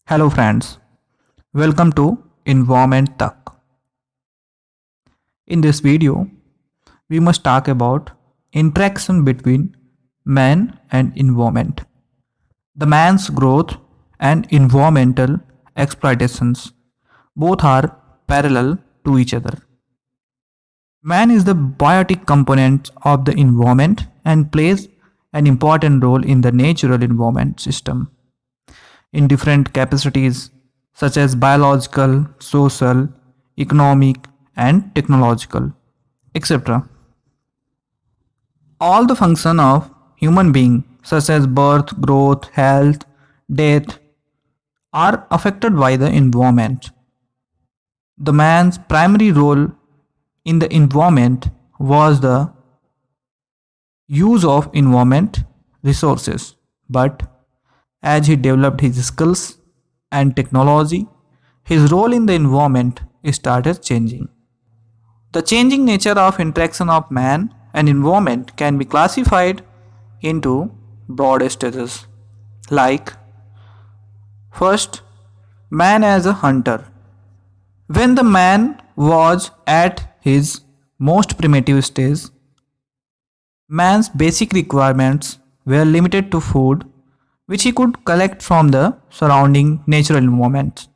Hello friends, welcome to Environment Talk. In this video, we must talk about interaction between man and environment. The man's growth and environmental exploitations both are parallel to each other. Man is the biotic component of the environment and plays an important role in the natural environment system in different capacities such as biological, social, economic, and technological, etc. All the function of human being such as birth, growth, health, death are affected by the environment. The man's primary role in the environment was the use of environment resources, but as he developed his skills and technology, his role in the environment started changing. The changing nature of interaction of man and environment can be classified into broad stages like first, man as a hunter. When the man was at his most primitive stage, man's basic requirements were limited to food, which he could collect from the surrounding natural environment.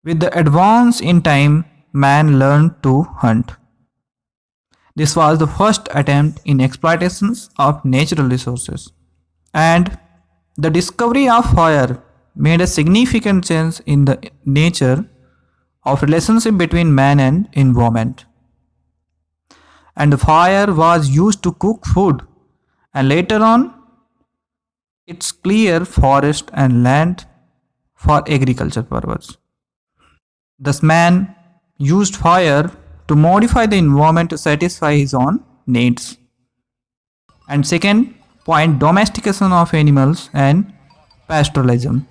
With the advance in time, man learned to hunt. This was the first attempt in exploitations of natural resources. And the discovery of fire made a significant change in the nature of relationship between man and environment. And the fire was used to cook food, and later on it's clear forest and land for agriculture purpose. Thus man used fire to modify the environment to satisfy his own needs. And second point, domestication of animals and pastoralism.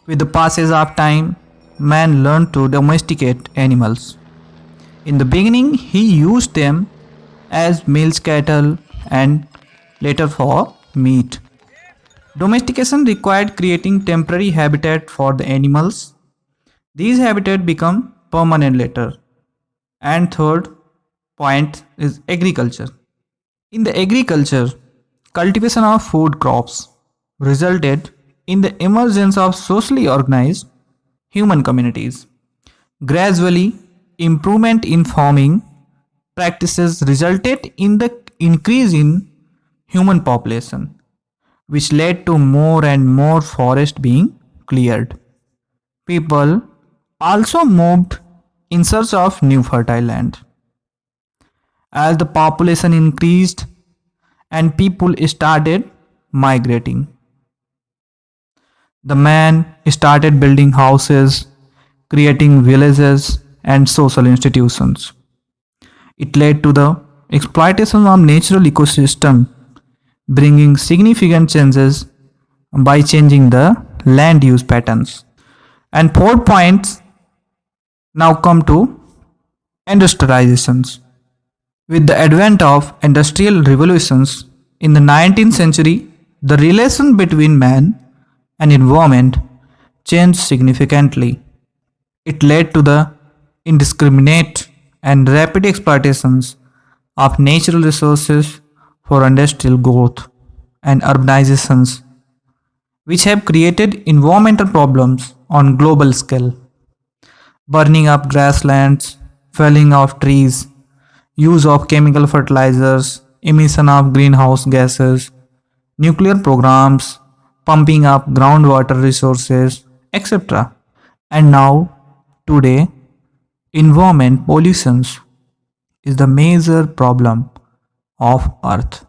With the passage of time, man learned to domesticate animals. In the beginning, he used them as milch cattle and later for meat. Domestication required creating temporary habitat for the animals. These habitats become permanent later. And third point is agriculture. In the agriculture, cultivation of food crops resulted in the emergence of socially organized human communities. Gradually, improvement in farming practices resulted in the increase in human population, which led to more and more forest being cleared. People also moved in search of new fertile land. As the population increased and people started migrating, the man started building houses, creating villages and social institutions. It led to the exploitation of natural ecosystem, bringing significant changes by changing the land use patterns. And fourth point, now come to industrializations. With the advent of industrial revolutions in the 19th century, the relation between man and environment changed significantly. It led to the indiscriminate and rapid exploitations of natural resources for industrial growth and urbanizations, which have created environmental problems on global scale. Burning of grasslands, felling of trees, use of chemical fertilizers, emission of greenhouse gases, nuclear programs, pumping up groundwater resources, etc. And now, today, environment pollution is the major problem of Earth.